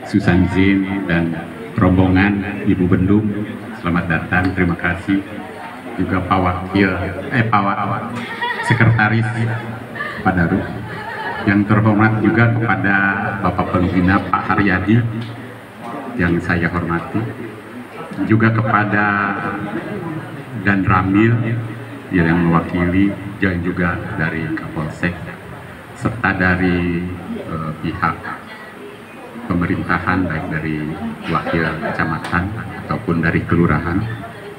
Susan Zin dan rombongan Ibu Bendung, selamat datang, terima kasih. Juga Pak Wakil, Pak Sekretaris Pak Daru. Yang terhormat juga kepada Bapak Pembina Pak Haryadi yang saya hormati. Juga kepada Dan Ramil yang mewakili, dan juga dari Kapolsek, serta dari pihak pemerintahan, baik dari wakil kecamatan ataupun dari kelurahan,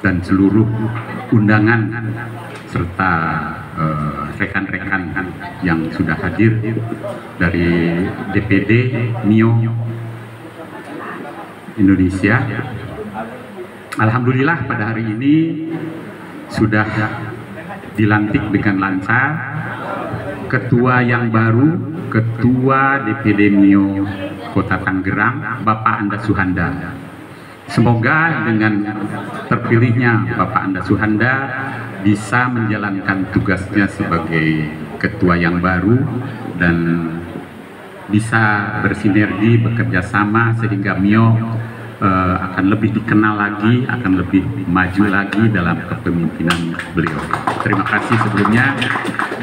dan seluruh undangan serta rekan-rekan yang sudah hadir dari DPD MIO Indonesia. Alhamdulillah pada hari ini sudah dilantik dengan lancar ketua yang baru, Ketua DPD MIO Kota Tangerang, Bapak Anda Suhanda. Semoga dengan terpilihnya Bapak Anda Suhanda bisa menjalankan tugasnya sebagai ketua yang baru dan bisa bersinergi, bekerja sama sehingga MIO akan lebih dikenal lagi, akan lebih maju lagi dalam kepemimpinan beliau. Terima kasih sebelumnya,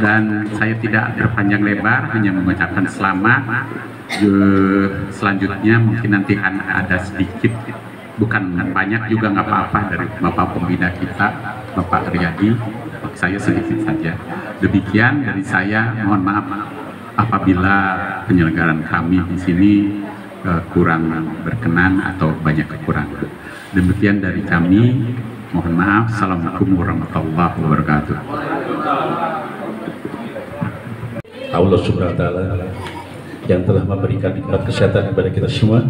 dan saya tidak berpanjang lebar, hanya mengucapkan selamat. Selanjutnya mungkin nanti akan ada sedikit, bukan banyak juga nggak apa-apa, dari Bapak Pembina kita, Bapak Haryadi. Saya sedikit saja. Demikian dari saya, mohon maaf apabila penyelenggaraan kami di sini kurang berkenan atau banyak kekurangan. Demikian dari kami, mohon maaf. Assalamualaikum warahmatullahi wabarakatuh. Allah Subhanahu wa Ta'ala yang telah memberikan nikmat kesehatan kepada kita semua,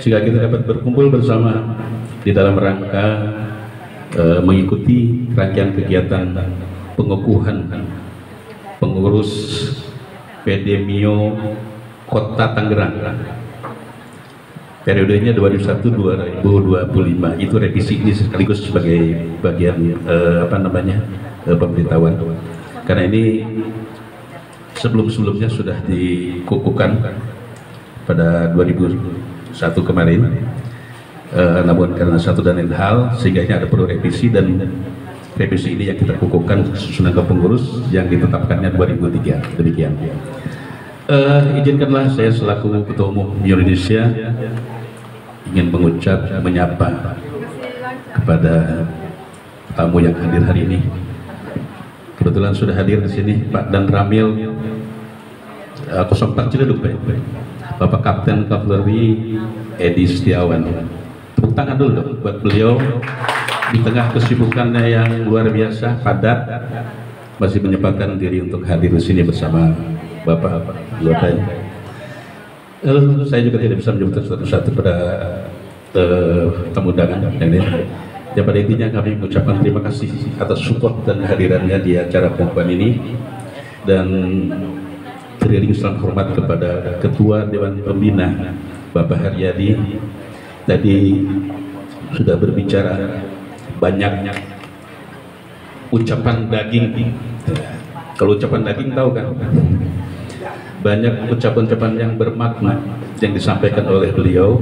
sehingga kita dapat berkumpul bersama di dalam rangka mengikuti rangkaian kegiatan pengukuhan pengurus PD MIO Kota Tangerang periodenya 2021-2025. Itu revisi ini sekaligus sebagai bagian pemberitahuan, karena ini sebelumnya sudah dikukuhkan pada 2001 kemarin, namun karena satu dan lain hal sehingga ini ada perlu revisi, dan revisi ini yang kita kukuhkan susunan ke pengurus yang ditetapkannya 2003. Demikian. Izinkanlah saya selaku Ketua Umum Indonesia ingin menyapa kepada tamu yang hadir hari ini. Kebetulan sudah hadir di sini Pak Dan Ramil 04 Ciledug, Bapak Kapten Kavaleri Edi Setiawan. Tepuk tangan dulu dong buat beliau di tengah kesibukannya yang luar biasa padat, masih menyempatkan diri untuk hadir di sini bersama Bapak anggotanya. Saya juga tidak bisa menyebutkan satu-satu pada tamu undangan ini. Ya, pada intinya kami mengucapkan terima kasih atas support dan kehadirannya di acara pengukuhan ini, dan teriring salam hormat kepada Ketua Dewan Pembina Bapak Haryadi. Tadi sudah berbicara banyak ucapan daging. Kalau ucapan daging tahu kan? Banyak ucapan-ucapan yang bermakna yang disampaikan oleh beliau,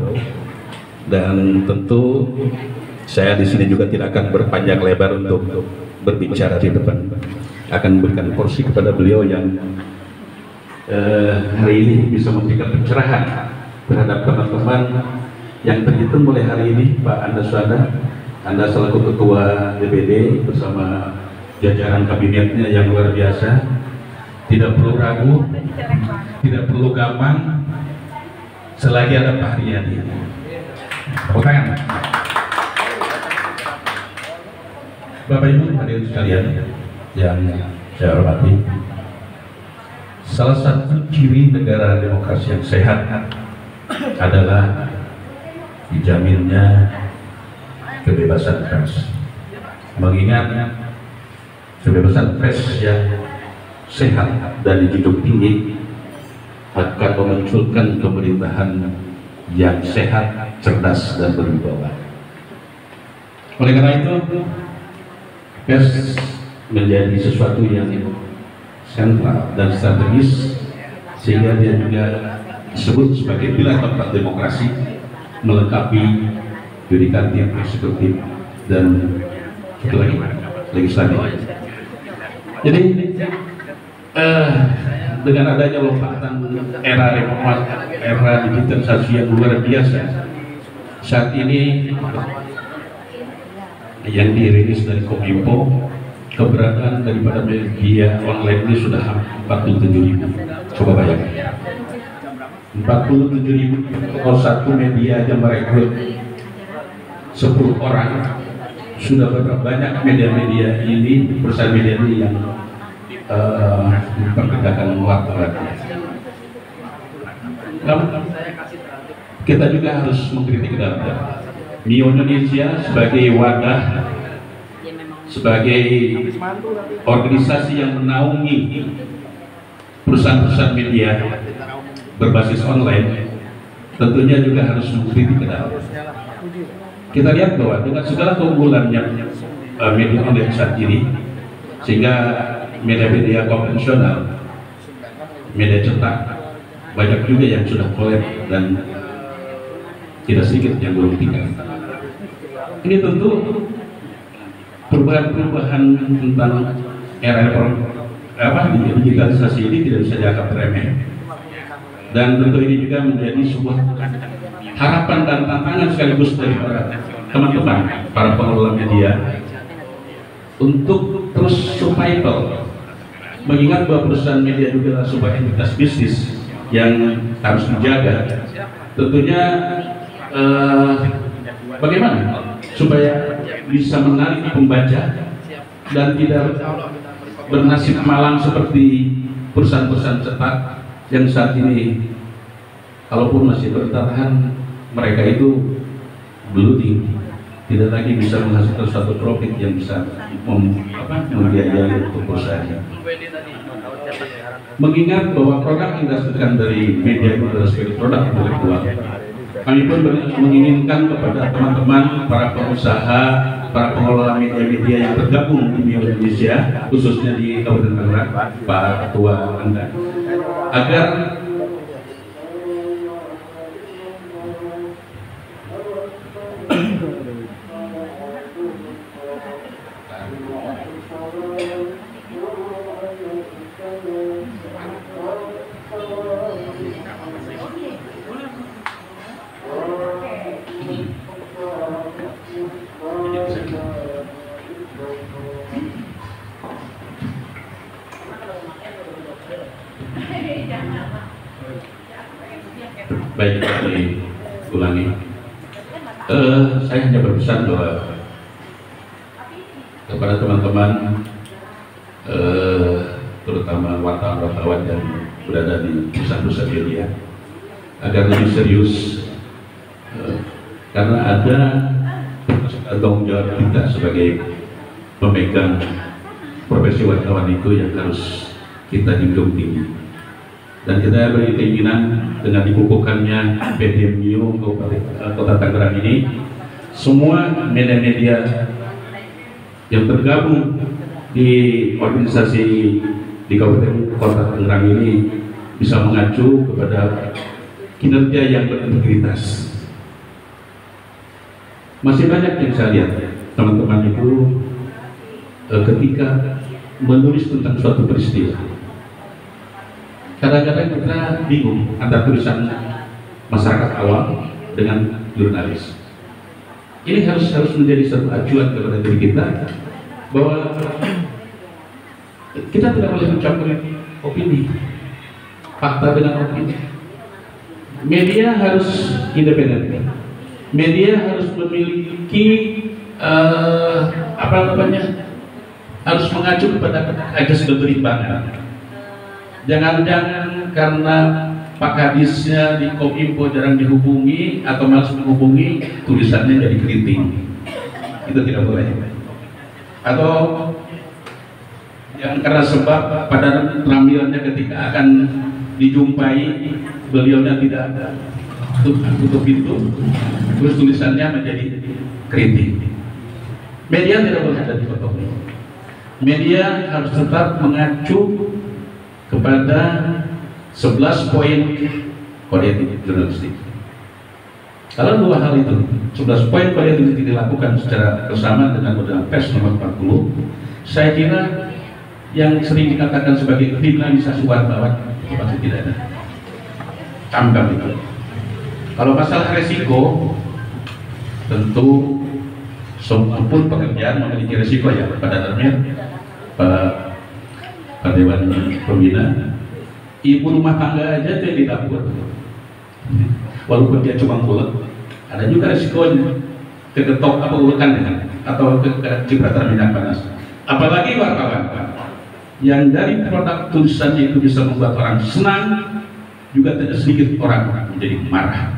dan tentu saya di sini juga tidak akan berpanjang lebar untuk berbicara di depan. Akan memberikan porsi kepada beliau yang hari ini bisa memberikan pencerahan terhadap teman-teman yang terhitung mulai hari ini. Pak Anda Suhanda, Anda selaku Ketua DPD bersama jajaran kabinetnya yang luar biasa, tidak perlu ragu, tidak perlu gampang, selagi ada Pak Haryadi. Bukan. Bapak Ibu hadirin sekalian yang saya hormati, salah satu ciri negara demokrasi yang sehat adalah dijaminnya kebebasan pers. Mengingat kebebasan pers yang sehat dan dijunjung tinggi akan memunculkan pemerintahan yang sehat, cerdas, dan berwibawa. Oleh karena itu, pers menjadi sesuatu yang sentral dan strategis, sehingga dia juga disebut sebagai pilar keempat demokrasi, melengkapi yudikatif, eksekutif, dan satu lagi legislatif. Jadi dengan adanya lompatan era reformasi, era digitalisasi yang luar biasa, saat ini yang dirilis dari Kominfo, keberadaan daripada media online ini sudah 47.000. Coba bayangkan, 47.000. Kalau satu media aja merekrut 10 orang, sudah berapa banyak media-media ini, perusahaan media ini yang memperkerjakan wartawan. Namun kita juga harus mengkritik data. Mio Indonesia sebagai wadah, sebagai organisasi yang menaungi perusahaan-perusahaan media berbasis online, tentunya juga harus mengkritik data. Kita lihat bahwa dengan segala keunggulannya media online saat ini, sehingga media-media konvensional, media cetak, banyak juga yang sudah kolab dan tidak sedikit yang belum tinggal. Ini tentu perubahan-perubahan tentang era digitalisasi ini tidak bisa dianggap remeh, dan tentu ini juga menjadi sebuah harapan dan tantangan sekaligus dari para teman-teman, para pengelola media untuk terus survival, mengingat bahwa perusahaan media juga adalah sebuah entitas bisnis yang harus dijaga. Tentunya bagaimana supaya bisa menarik pembaca dan tidak bernasib malang seperti perusahaan-perusahaan cetak yang saat ini, kalaupun masih bertahan, mereka itu bloating, tidak lagi bisa menghasilkan suatu profit yang bisa membiayai untuk perusahaan. Mengingat bahwa produk yang dihasilkan dari media itu adalah sebagai produk intelektual, kami pun menginginkan kepada teman-teman, para pengusaha, para pengelola media-media yang tergabung di Mio Indonesia, khususnya di Kabupaten Tangerang, Pak Ketua Anda, agar baik diulangi. Saya hanya berpesan bahwa kepada teman-teman, terutama wartawan-wartawan yang berada di pusat-pusat media, agar lebih serius, karena ada tanggung jawab kita sebagai pemegang profesi wartawan itu yang harus kita junjung tinggi. Dan kita beri keinginan dengan dikukuhkannya PT Mio Kota Tangerang ini, semua media-media yang tergabung di organisasi di Kabupaten Kota Tangerang ini bisa mengacu kepada kinerja yang berintegritas. Masih banyak yang saya lihat teman-teman itu ketika menulis tentang suatu peristiwa, kadang-kadang kita bingung antara tulisan masyarakat awam dengan jurnalis. Ini harus menjadi satu acuan kepada diri kita, bahwa kita tidak boleh mencampur opini, fakta dengan opini. Media harus independen. Media harus memiliki harus mengacu kepada asas keberimbangan. Jangan-jangan karena Pak Kadisnya di Kominfo jarang dihubungi atau malas menghubungi, tulisannya jadi keriting. Itu tidak boleh. Atau yang karena sebab pada penampilannya ketika akan dijumpai, beliaunya tidak tutup pintu, terus tulisannya menjadi keriting. Media tidak boleh ada di foto. Media harus tetap mengacu kepada 11 poin kode etik jurnalistik. Kalau dua hal itu, 11 poin kode etik dilakukan secara bersamaan dengan Undang-Undang Pers nomor 40, saya kira yang sering dikatakan sebagai kriminalisasi wartawan itu pasti tidak ada. Tambah itu. Kalau masalah resiko, tentu semua pekerjaan memiliki resiko ya, pada dasarnya Pak Dewan Pembina, ibu rumah tangga aja itu yang di dapur, walaupun dia cuma mulut, ada juga resikonya kegetok apa ulekan atau kecipratan minyak panas. Apalagi wartawan yang dari produk tulisannya itu bisa membuat orang senang, juga tidak sedikit orang menjadi marah.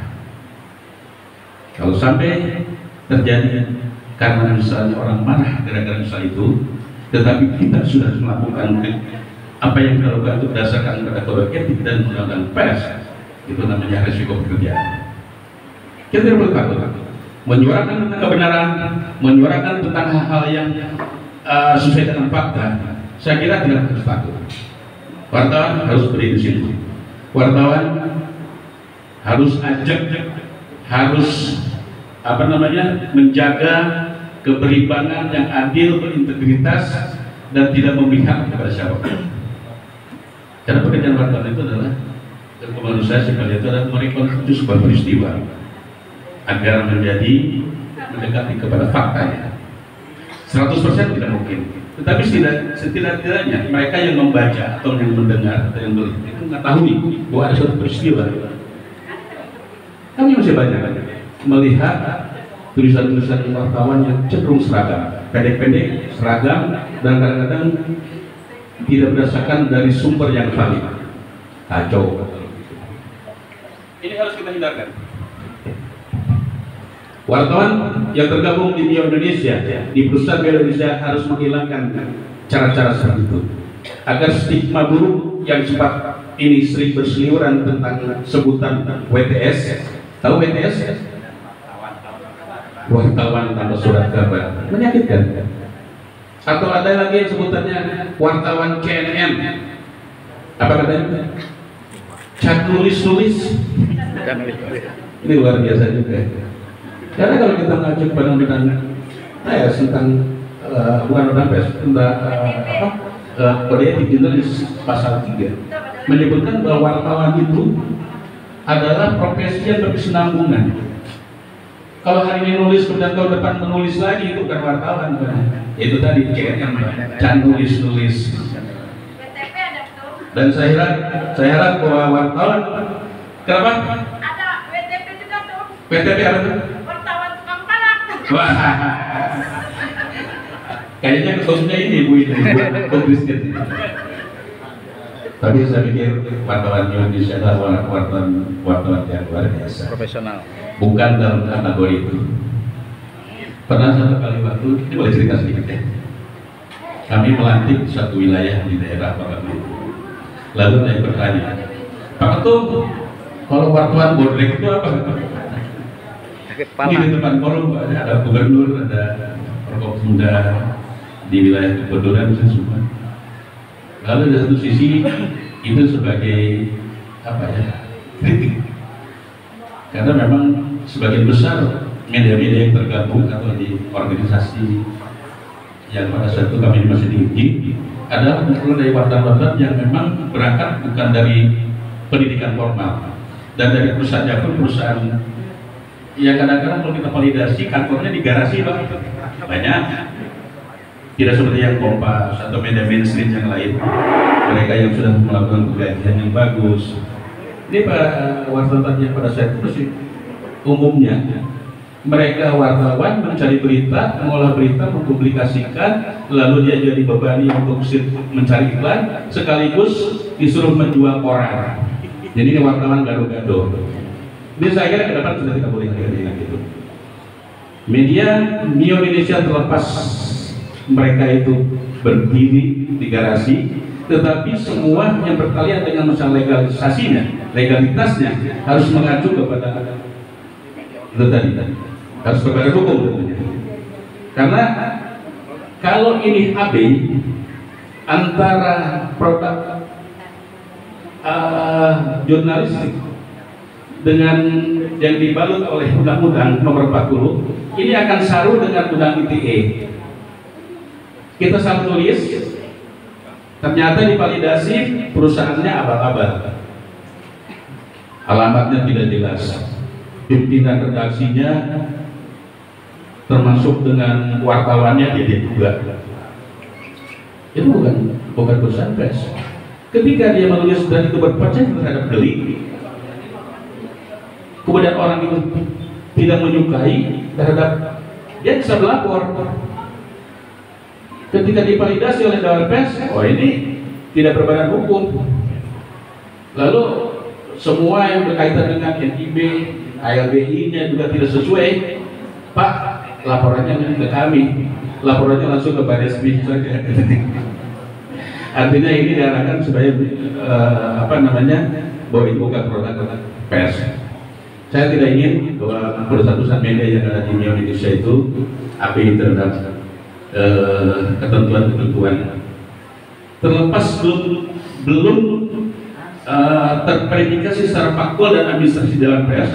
Kalau sampai terjadi karena misalnya orang marah gara-gara misal itu, tetapi kita sudah melakukan apa yang kita lakukan itu berdasarkan pada kode etik dan undang-undang pers, itu namanya resiko pekerjaan. Kita tidak perlu takut menyuarakan tentang kebenaran, menyuarakan tentang hal-hal yang sesuai dengan fakta. Saya kira tidak harus takut. Wartawan harus berdisiplin, wartawan harus ajak, harus menjaga keberimbangan yang adil, berintegritas, dan tidak memihak kepada siapapun. Karena pekerjaan wartawan itu adalah, menurut saya sebenarnya itu adalah merekonstruksi sebuah peristiwa agar menjadi mendekati kepada faktanya. 100% tidak mungkin, tetapi setidak-tidaknya mereka yang membaca atau yang mendengar atau yang melihat itu mengetahui bahwa ada suatu peristiwa. Kami masih banyak melihat tulisan-tulisan wartawan yang cenderung seragam, pendek-pendek, seragam, dan kadang-kadang tidak berdasarkan dari sumber yang valid. Kacau. Ini harus kita hindarkan. Wartawan yang tergabung di Mio Indonesia, di perusahaan Mio Indonesia harus menghilangkan cara-cara seperti itu, agar stigma buruk yang sempat ini sering berseliweran tentang sebutan WTS. Tahu WTS? Wartawan tanpa surat kabar, menyakitkan. Atau ada lagi yang sebutannya wartawan CNN. Apa katanya? Cat nulis-nulis. Ini luar biasa juga. Karena kalau kita mengacu pada undang-undang tentang bukan undang pers, tentang kode etik jurnalis pasal 3 menyebutkan bahwa wartawan itu adalah profesi yang berkesinambungan. Kalau hari ini nulis, kemudian tahun depan menulis lagi, itu bukan wartawan. Itu tadi CNN, jangan nulis-nulis. Dan saya harap bahwa wartawan, kenapa? Ada WTP juga tuh. WTP apa tuh? Wartawan tukang palak. Wah, kayaknya khususnya ini Bu Christine. Tapi saya pikir wartawan Indonesia adalah wartawan yang luar biasa, profesional, bukan dalam kategori itu. Pernah satu kali waktu, ini boleh cerita sedikit ya. Kami melantik satu wilayah di daerah Bangkalan. Lalu saya bertanya, Pak Ketum, kalau wartawan bodrek itu apa? Ini di depan forum ada gubernur, ada Forkopimda di wilayah kebetulan semua. Lalu dari satu sisi itu sebagai kritik, karena memang sebagian besar media-media yang tergabung atau di organisasi yang pada saat itu kami masih diuji adalah kumpulan dari wartawan-wartawan yang memang berangkat bukan dari pendidikan formal, dan dari perusahaannya pun perusahaan yang kadang-kadang kalau kita validasi kantornya di garasi banyak. Tidak seperti yang Kompas atau media mainstream yang lain, mereka yang sudah melakukan penggajian yang bagus. Ini wartawan yang pada saat itu sih umumnya mereka wartawan mencari berita, mengolah berita, mempublikasikan, lalu dia jadi bebani untuk mencari iklan, sekaligus disuruh menjual koran. Jadi ini wartawan gado-gado. Ini saya kira ke depan sudah tidak boleh lagi gitu. Media Mio Indonesia terlepas mereka itu berdiri di garasi, tetapi semua yang berkaitan dengan masalah legalitasnya harus mengacu kepada itu tadi, harus kepada hukum tentunya. Karena kalau ini AB antara produk jurnalistik dengan yang dibalut oleh Undang-Undang Nomor 40 ini akan saru dengan Undang ITE. Kita salah tulis, ternyata divalidasi perusahaannya abal-abal, alamatnya tidak jelas, pimpinan redaksinya termasuk dengan wartawannya dia juga. Itu bukan perusahaan pers. Ketika dia menulis dan itu berpercaya terhadap delik, kemudian orang itu tidak menyukai terhadap, dia bisa berlapor. Ketika divalidasi oleh Dewan Pers, oh ini tidak berbadan hukum. Lalu semua yang berkaitan dengan NIB, ALBI-nya juga tidak sesuai. Pak, laporannya ke kami, laporannya langsung ke Baris Krim saja. Artinya ini diarahkan supaya bahwa itu bukan produk pers. Saya tidak ingin bahwa perusahaan-perusahaan media yang ada di Indonesia itu abai terhadap ketentuan-ketentuan. Terlepas belum terverifikasi secara faktual dan administrasi Dewan Pers,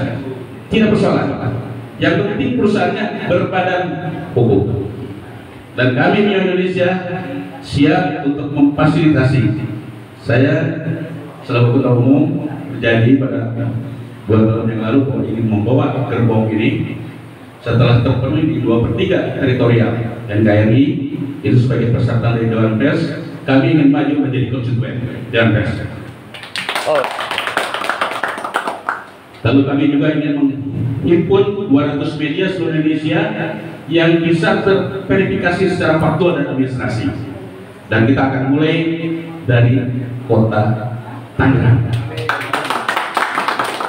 tidak persoalan. Yang penting perusahaannya berbadan hukum. Dan kami di Indonesia siap untuk memfasilitasi. Saya selaku ketua umum berjanji pada 2 tahun yang lalu bahwa ingin membawa gerbong ini setelah terpenuhi di 2/3 teritorial dan KRI itu sebagai peserta dari Dewan Pers, kami ingin maju menjadi konstituen Dewan Pers. Lalu kami juga ingin menghimpun 200 media seluruh Indonesia yang bisa terverifikasi secara faktual dan administrasi. Dan kita akan mulai dari kota Tangerang.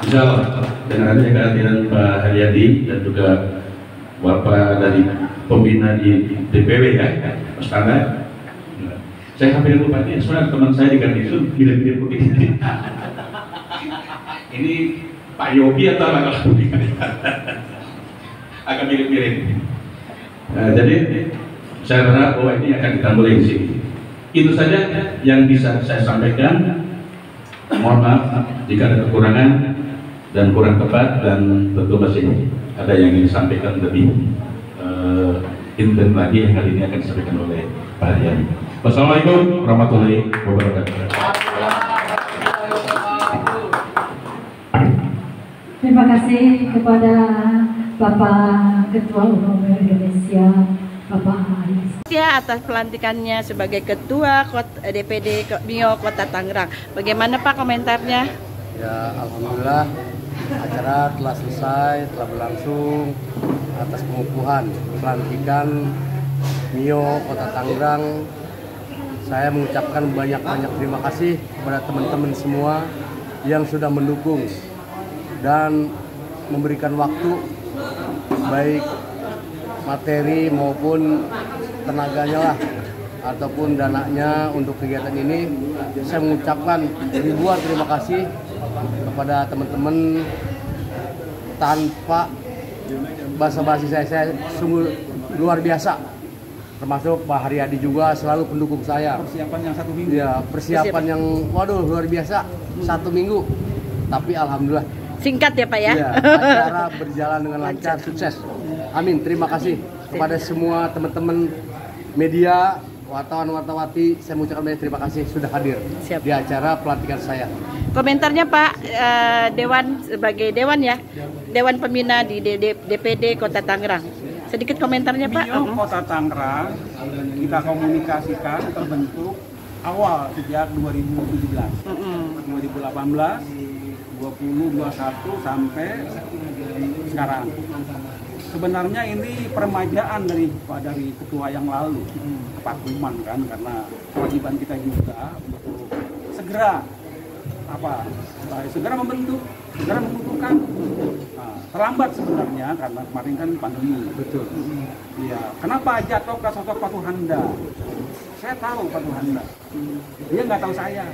Insya Allah dengan adanya kehadiran Pak Haryadi dan juga Bapak dari pembina di DPW ya, Mas Tanda. Saya hampir lupa nih, soalnya teman saya di Garnisun mirip-mirip begini. Ini Pak Yogi atau apa? Agak mirip-mirip. Jadi saya harap bahwa ini akan kita mulai di sini. Itu saja yang bisa saya sampaikan. Mohon maaf jika ada kekurangan dan kurang tepat, dan tentu masih ada yang ingin disampaikan lebih intens lagi yang kali ini akan disampaikan oleh Pak Haryadi. Wassalamualaikum warahmatullahi wabarakatuh. Terima kasih kepada Bapak Ketua Umum Indonesia, Bapak Haris. Atas pelantikannya sebagai Ketua DPD MIO Kota Tangerang. Bagaimana Pak komentarnya? Ya, alhamdulillah acara telah selesai, telah berlangsung atas pengukuhan pelantikan MIO Kota Tangerang. Saya mengucapkan banyak-banyak terima kasih kepada teman-teman semua yang sudah mendukung dan memberikan waktu baik materi maupun tenaganya lah ataupun dananya untuk kegiatan ini. Saya mengucapkan ribuan terima kasih kepada teman-teman. Tanpa basa-basi saya sungguh luar biasa, termasuk Pak Haryadi juga selalu pendukung saya. Persiapan yang 1 minggu. Ya, persiapan yang waduh luar biasa, 1 minggu. Tapi alhamdulillah Singkat ya Pak ya? ya, acara berjalan dengan lancar, sukses. Amin. Terima kasih kepada semua teman-teman media, wartawan-wartawati. Saya mengucapkan banyak terima kasih sudah hadir di acara pelantikan saya. Komentarnya Pak, Dewan sebagai Dewan ya, Dewan Pembina di DPD Kota Tangerang. Sedikit komentarnya Pak. MIO Kota Tangerang kita komunikasikan terbentuk awal sejak 2017, 2018. 2021 sampai sekarang. Sebenarnya ini permajaan dari ketua yang lalu, kepatuman kan, karena kewajiban kita juga untuk segera membentuk, segera membutuhkan. Nah, terlambat sebenarnya karena kemarin kan pandemi. Betul. Iya. Kenapa jatuh ke sosok Pak Tuhanda? Saya tahu Pak Tuhanda. Dia nggak tahu saya.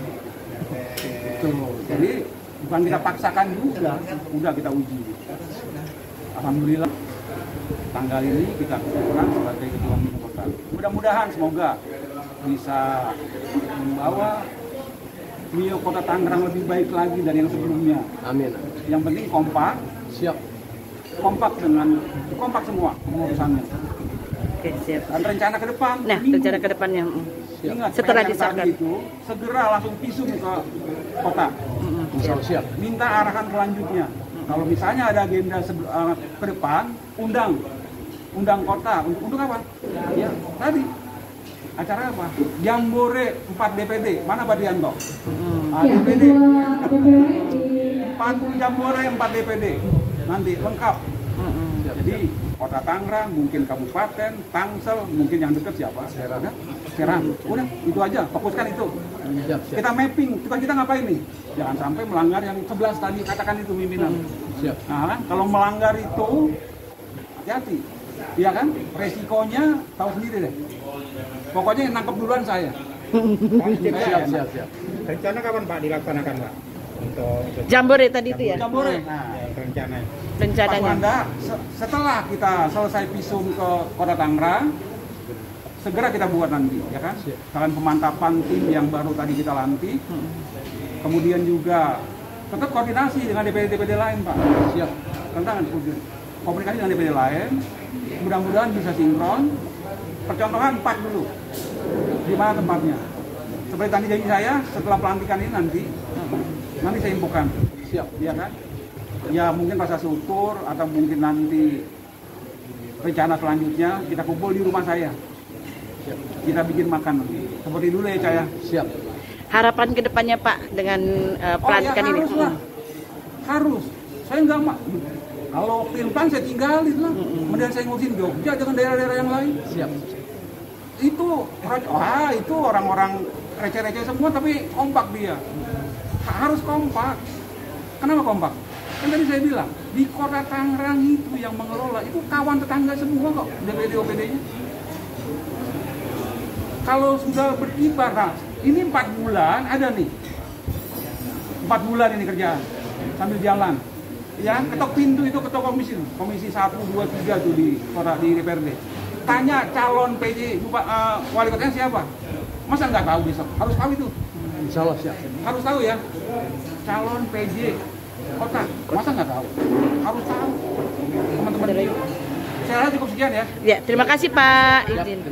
Betul. Jadi bukan kita paksakan juga, udah kita uji. Alhamdulillah tanggal ini kita kebetulan sebagai ketua MIO Kota. Mudah-mudahan semoga bisa membawa Mio Kota Tangerang lebih baik lagi dari yang sebelumnya. Amin. Yang penting kompak, Siap. kompak semua pengurusannya. Oke, siap. Dan rencana ke depan. Nah, rencana ke depannya. Ingat, Setelah yang disahkan. tadi itu segera langsung visum ke kota. Siap. Minta arahan selanjutnya. Kalau misalnya ada agenda ke depan, undang kota. Untuk apa? Ya, tadi acara apa? Jambore 4 DPD. Mana Pak Dianto? Ya, DPD. ketua DPD di 40 Jambore 4 DPD. Nanti lengkap. Jadi Kota Tangerang, mungkin kabupaten, Tangsel, mungkin yang dekat siapa? Serang. Udah, itu aja. Fokuskan itu. Siap. Kita mapping. Kita ngapain nih? Jangan sampai melanggar yang 11 tadi katakan itu pimpinan. Siap. Nah, kan? Kalau melanggar itu hati-hati. Iya kan? Resikonya tahu sendiri deh. Pokoknya yang nangkep duluan saya. Siap. Rencana kapan Pak dilaksanakan Pak? Untuk Jambore tadi itu ya? Jambore. Nah, rencananya. Pak Rencananya. Wanda, setelah kita selesai visum ke Kota Tangerang, segera kita buat nanti, ya kan? Dengan pemantapan tim yang baru tadi kita lantik, kemudian juga tetap koordinasi dengan DPD lain, Pak. Siap. Tentang komunikasi dengan DPD lain, mudah-mudahan bisa sinkron. Percontohan 4 dulu, di mana tempatnya. Seperti tadi janji saya, setelah pelantikan ini nanti saya infokan. Siap. Ya kan? Ya mungkin rasa syukur atau mungkin nanti rencana selanjutnya kita kumpul di rumah saya. Kita bikin makan. Seperti dulu ya Caya. Siap. Harapan kedepannya Pak dengan pelantikan ini. Harus lah. Harus. Saya nggak kalau Pilpan saya tinggalin lah. Kemudian saya ngurusin Jogja dengan daerah-daerah yang lain. Siap. Itu orang-orang receh-receh semua tapi kompak dia. Harus kompak. Kenapa kompak? Kan tadi saya bilang, di Kota Tangerang itu yang mengelola, itu kawan tetangga semua kok, DPD OPD-nya. Kalau sudah berkibar, nah, ini 4 bulan ada nih. 4 bulan ini kerjaan, sambil jalan. Ya, ketok pintu itu ketok komisi 1, 2, 3 tuh di DPRD. Tanya calon PJ, wali kotanya siapa? Masa nggak tahu besok? Harus tahu itu. Insya Allah siap. Harus tahu ya, calon PJ kota, masa nggak tahu? Harus tahu, teman-teman. Saya rasa cukup sekian ya. Ya, terima kasih Pak. Izin.